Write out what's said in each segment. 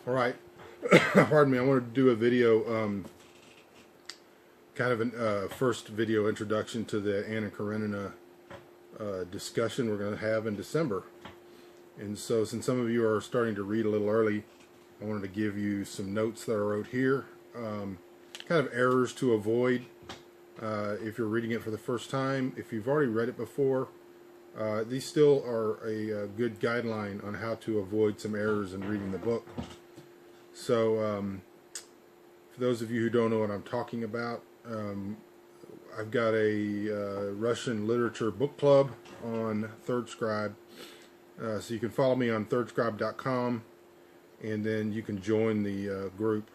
All right. Pardon me. I wanted to do a video, kind of a first video introduction to the Anna Karenina discussion we're going to have in December. And so, since some of you are starting to read a little early, I wanted to give you some notes that I wrote here. Kind of errors to avoid if you're reading it for the first time. If you've already read it before, these still are a good guideline on how to avoid some errors in reading the book. So, for those of you who don't know what I'm talking about, I've got a Russian literature book club on Third Scribe. So you can follow me on thirdscribe.com, and then you can join the group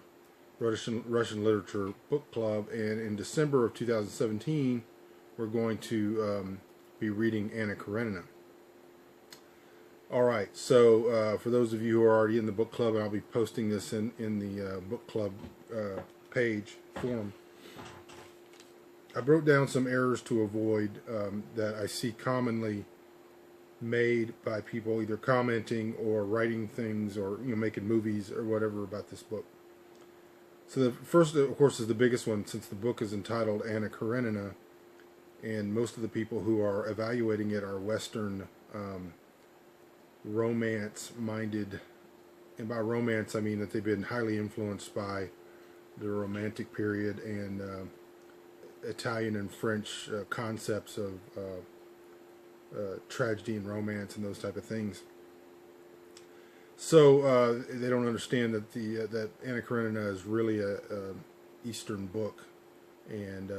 Russian Literature Book Club. And in December of 2017, we're going to be reading Anna Karenina. All right, so for those of you who are already in the book club, and I'll be posting this in the book club page forum, I wrote down some errors to avoid that I see commonly made by people either commenting or writing things or making movies or whatever about this book. So the first, of course, is the biggest one, since the book is entitled Anna Karenina, and most of the people who are evaluating it are Western romance-minded, and by romance I mean that they've been highly influenced by the Romantic period and Italian and French concepts of tragedy and romance and those type of things. So they don't understand that that Anna Karenina is really a Eastern book, and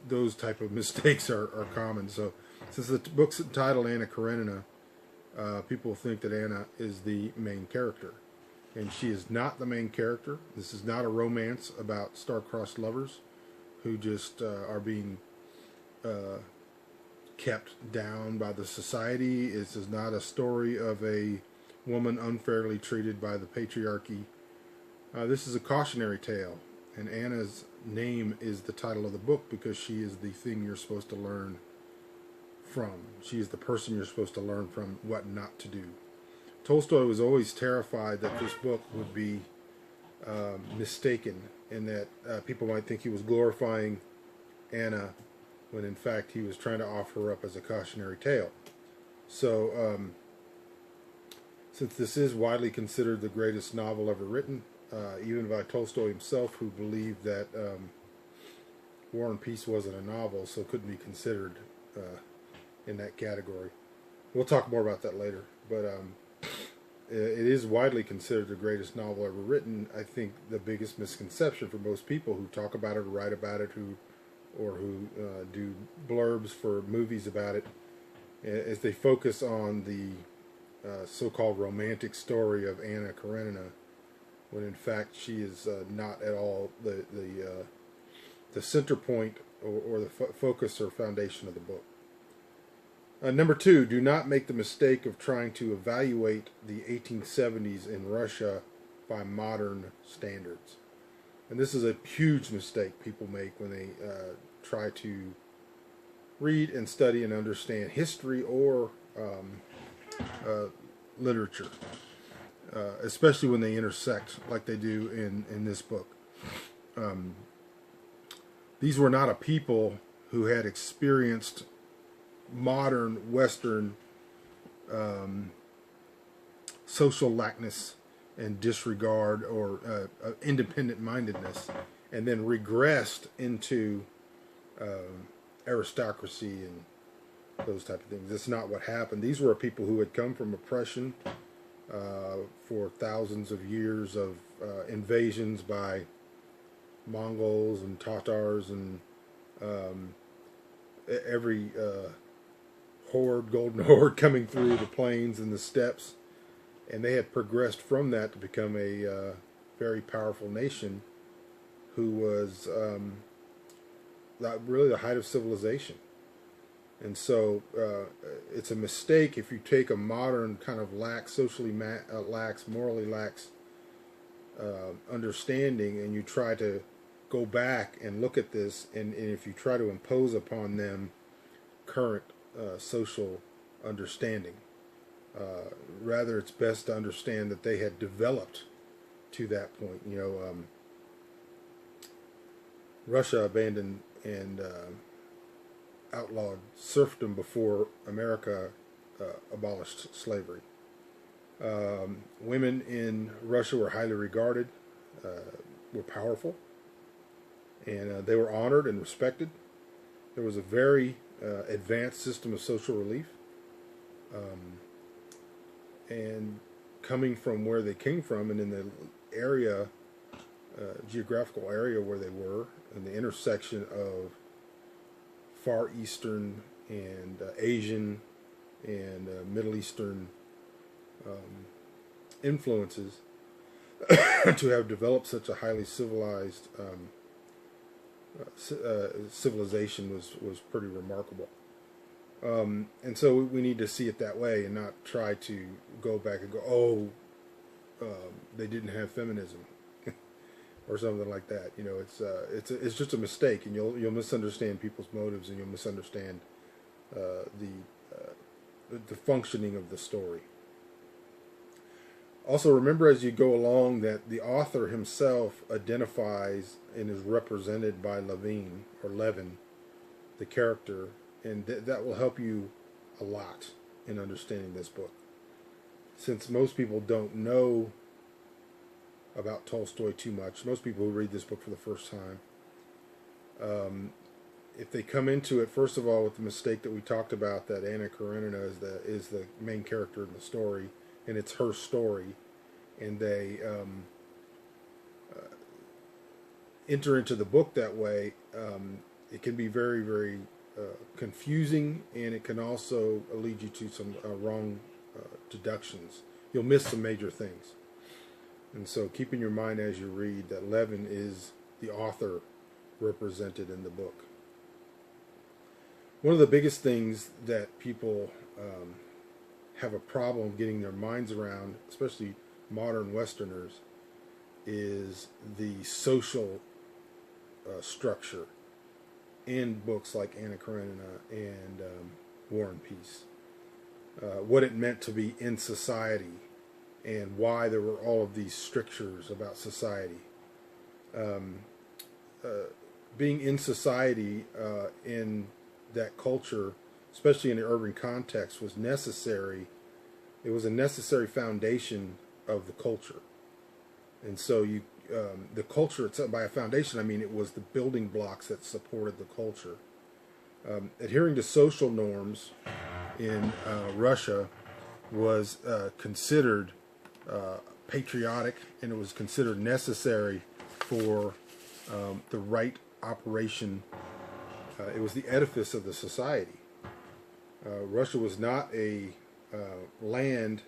those type of mistakes are common. So since the book's entitled Anna Karenina, people think that Anna is the main character, and she is not the main character. This is not a romance about star-crossed lovers who just are being kept down by the society. This is not a story of a woman unfairly treated by the patriarchy. This is a cautionary tale, and Anna's name is the title of the book because she is the thing you're supposed to learn from. She is the person you're supposed to learn from what not to do. Tolstoy was always terrified that this book would be mistaken, and that people might think he was glorifying Anna when in fact he was trying to offer her up as a cautionary tale. So since this is widely considered the greatest novel ever written, even by Tolstoy himself, who believed that War and Peace wasn't a novel, so it couldn't be considered in that category. We'll talk more about that later, but it is widely considered the greatest novel ever written. I think the biggest misconception for most people who talk about it or write about it, who do blurbs for movies about it, is they focus on the so-called romantic story of Anna Karenina, when in fact she is not at all the center point or the focus or foundation of the book. Number two, do not make the mistake of trying to evaluate the 1870s in Russia by modern standards. And this is a huge mistake people make when they try to read and study and understand history or literature, especially when they intersect like they do in this book. These were not a people who had experienced modern Western social laxness and disregard or independent-mindedness, and then regressed into aristocracy and those type of things. That's not what happened. These were people who had come from oppression for thousands of years of invasions by Mongols and Tatars and every golden horde coming through the plains and the steppes. And they had progressed from that to become a very powerful nation who was really the height of civilization. And so it's a mistake if you take a modern kind of lax, socially lax, morally lax understanding, and you try to go back and look at this, and if you try to impose upon them current social understanding. Rather, it's best to understand that they had developed to that point. Russia abandoned and outlawed serfdom before America abolished slavery. Women in Russia were highly regarded, were powerful, and they were honored and respected. There was a very advanced system of social relief. And coming from where they came from and in the area, geographical area where they were, in the intersection of Far Eastern and Asian and Middle Eastern influences, to have developed such a highly civilized civilization was pretty remarkable. And so we need to see it that way and not try to go back and go, they didn't have feminism or something like that. It's just a mistake, and you'll misunderstand people's motives, and you'll misunderstand the functioning of the story. Also, remember as you go along that the author himself identifies and is represented by Levin, the character, and that will help you a lot in understanding this book. Since most people don't know about Tolstoy too much, most people who read this book for the first time, if they come into it, first of all, with the mistake that we talked about, that Anna Karenina is the main character in the story, and it's her story, and they enter into the book that way, it can be very, very confusing, and it can also lead you to some wrong deductions. You'll miss some major things. And so keep in your mind as you read that Levin is the author represented in the book. One of the biggest things that people have a problem getting their minds around, especially modern Westerners, is the social structure in books like Anna Karenina and War and Peace. What it meant to be in society and why there were all of these strictures about society. Being in society in that culture, especially in the urban context, was necessary. It was a necessary foundation of the culture. And so the culture itself, by a foundation, I mean it was the building blocks that supported the culture. Adhering to social norms in Russia was considered patriotic, and it was considered necessary for the right operation. It was the edifice of the society. Russia was not a land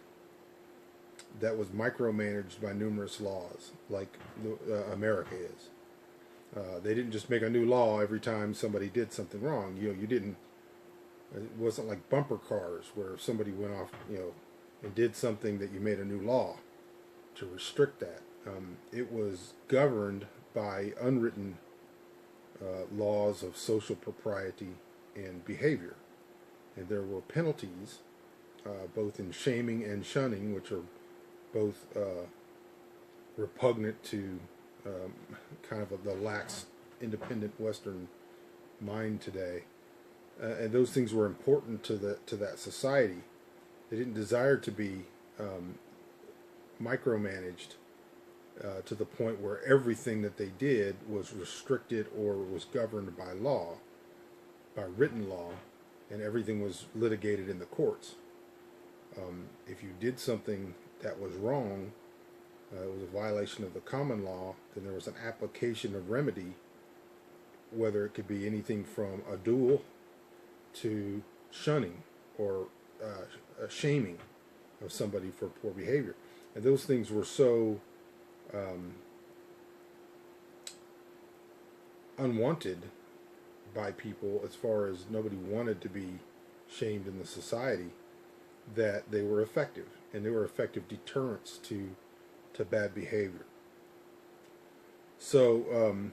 that was micromanaged by numerous laws like America is. They didn't just make a new law every time somebody did something wrong. You didn't. It wasn't like bumper cars where if somebody went off, and did something that you made a new law to restrict that. It was governed by unwritten laws of social propriety and behavior, and there were penalties, both in shaming and shunning, which are both repugnant to kind of the lax, independent Western mind today, and those things were important to that society. They didn't desire to be micromanaged to the point where everything that they did was restricted or was governed by law, by written law, and everything was litigated in the courts. If you did something that was wrong, it was a violation of the common law, then there was an application of remedy, whether it could be anything from a duel to shunning or shaming of somebody for poor behavior. And those things were so unwanted by people, as far as nobody wanted to be shamed in the society, that they were effective, and they were effective deterrents to bad behavior. So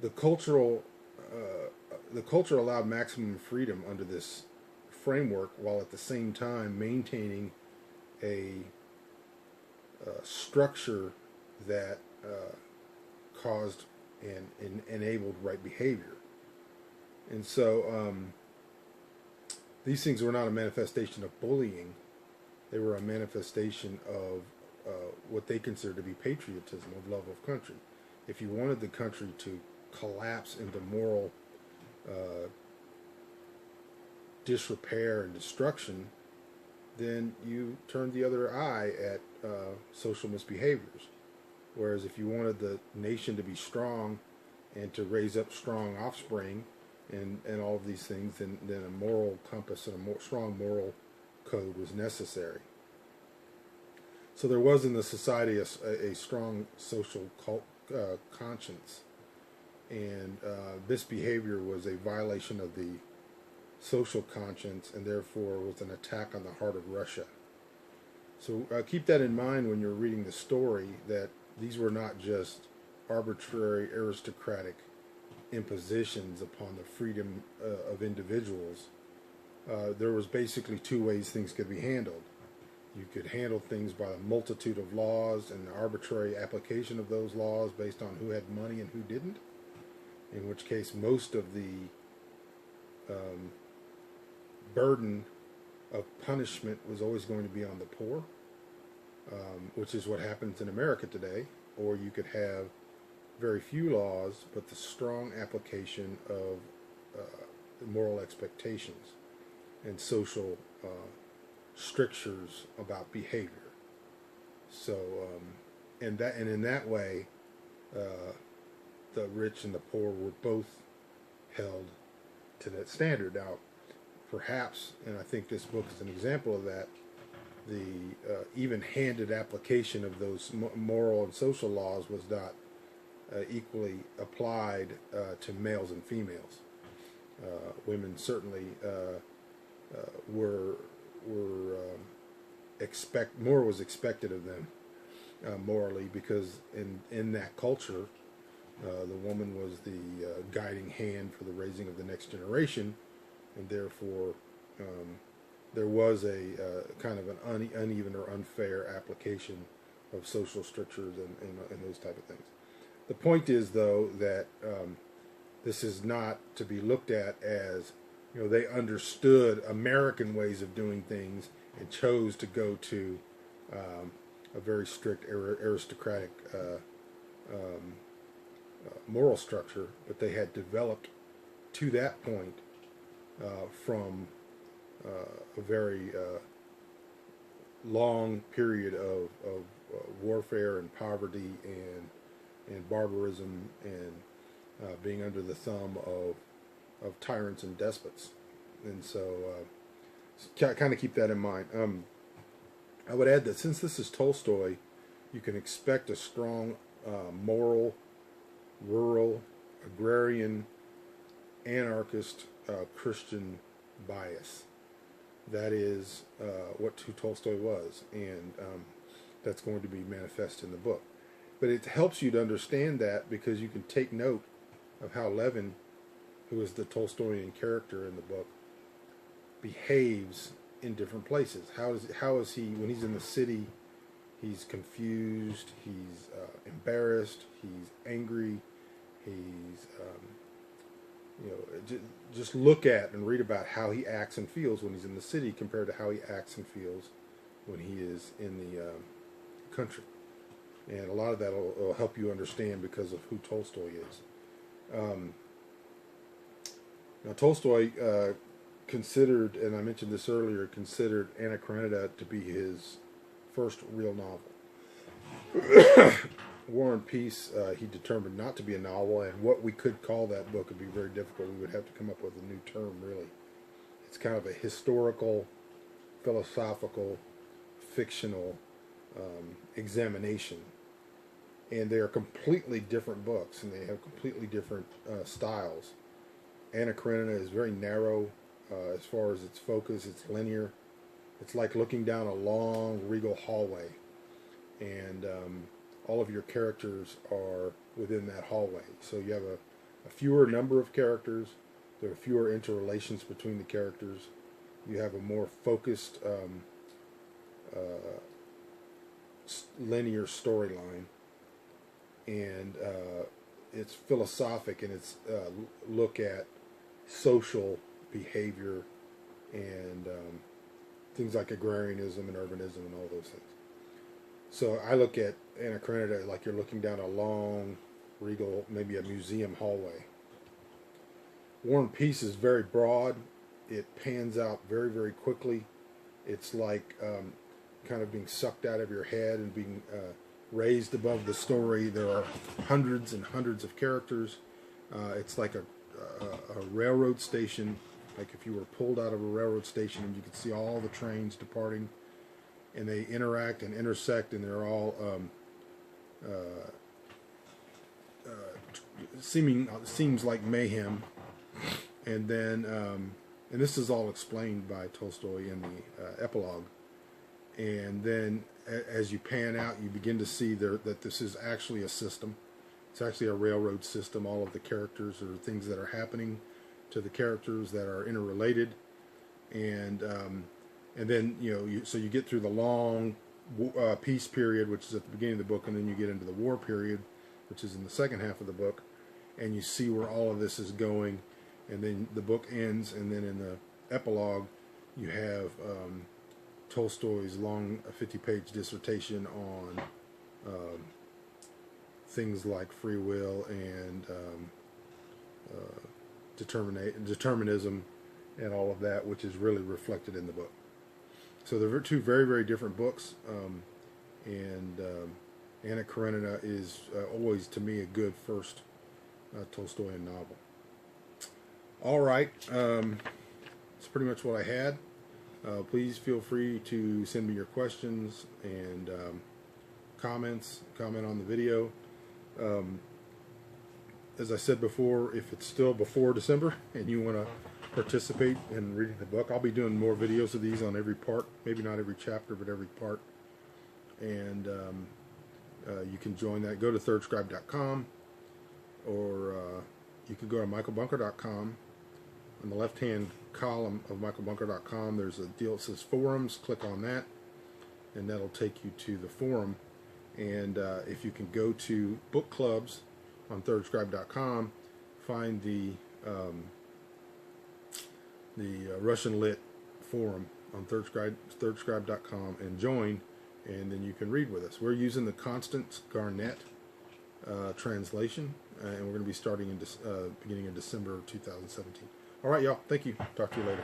the culture allowed maximum freedom under this framework, while at the same time maintaining a structure that caused and enabled right behavior. And so these things were not a manifestation of bullying. They were a manifestation of what they considered to be patriotism, of love of country. If you wanted the country to collapse into moral disrepair and destruction, then you turned the other eye at social misbehaviors. Whereas if you wanted the nation to be strong and to raise up strong offspring and all of these things, then a moral compass and a more strong moral code was necessary. So there was in the society a strong social conscience, and this behavior was a violation of the social conscience and therefore was an attack on the heart of Russia. So keep that in mind when you're reading the story, that these were not just arbitrary aristocratic impositions upon the freedom of individuals. There was basically two ways things could be handled. You could handle things by a multitude of laws and the arbitrary application of those laws based on who had money and who didn't, in which case most of the burden of punishment was always going to be on the poor, which is what happens in America today. Or you could have very few laws, but the strong application of moral expectations and social strictures about behavior. So, and in that way, the rich and the poor were both held to that standard. Now, perhaps, and I think this book is an example of that, the even-handed application of those moral and social laws was not equally applied to males and females. Women certainly were more was expected of them morally, because in that culture, the woman was the guiding hand for the raising of the next generation, and therefore there was a kind of an uneven or unfair application of social strictures and those type of things. The point is, though, that this is not to be looked at as, they understood American ways of doing things and chose to go to a very strict aristocratic moral structure, but they had developed to that point from a very long period of warfare and poverty and barbarism and being under the thumb of tyrants and despots. And so kind of keep that in mind. I would add that since this is Tolstoy, you can expect a strong moral, rural, agrarian, anarchist, Christian bias. That is who Tolstoy was, and that's going to be manifest in the book. But it helps you to understand that because you can take note of how Levin, who is the Tolstoyan character in the book, behaves in different places. How is he, when he's in the city, he's confused, he's embarrassed, he's angry, he's just look at and read about how he acts and feels when he's in the city compared to how he acts and feels when he is in the country. And a lot of that will help you understand because of who Tolstoy is. Now, Tolstoy considered, and I mentioned this earlier, considered Anna Karenina to be his first real novel. War and Peace, he determined not to be a novel, and what we could call that book would be very difficult. We would have to come up with a new term, really. It's kind of a historical, philosophical, fictional examination. And they are completely different books, and they have completely different styles. Anna Karenina is very narrow as far as its focus. It's linear. It's like looking down a long, regal hallway. And all of your characters are within that hallway. So you have a fewer number of characters. There are fewer interrelations between the characters. You have a more focused linear storyline, and it's philosophic in its look at social behavior and things like agrarianism and urbanism and all those things. So I look at Anna Karenina like you're looking down a long, regal, maybe a museum hallway. War and Peace is very broad. It pans out very, very quickly. It's like kind of being sucked out of your head and being raised above the story. There are hundreds and hundreds of characters. It's like a railroad station, like if you were pulled out of a railroad station and you could see all the trains departing, and they interact and intersect, and they're all seems like mayhem. And then, and this is all explained by Tolstoy in the epilogue. And then, as you pan out, you begin to see that this is actually a system. It's actually a railroad system. All of the characters are things that are happening to the characters that are interrelated, and then so you get through the long peace period, which is at the beginning of the book, and then you get into the war period, which is in the second half of the book, and you see where all of this is going, and then the book ends, and then in the epilogue, you have Tolstoy's long 50-page dissertation on things like free will and determinism and all of that, which is really reflected in the book. So they're two very, very different books, and Anna Karenina is always, to me, a good first Tolstoyan novel. All right, that's pretty much what I had. Please feel free to send me your questions and comment on the video. As I said before, if it's still before December and you want to participate in reading the book, I'll be doing more videos of these on every part, maybe not every chapter, but every part. And you can join that. Go to thirdscribe.com, or you can go to michaelbunker.com. On the left-hand column of michaelbunker.com, there's a deal that says forums. Click on that, and that'll take you to the forum. And if you can go to book clubs on thirdscribe.com, find the Russian Lit forum on thirdscribe.com and join, and then you can read with us. We're using the Constance Garnett translation, and we're going to be starting in beginning of December 2017. All right, y'all. Thank you. Talk to you later.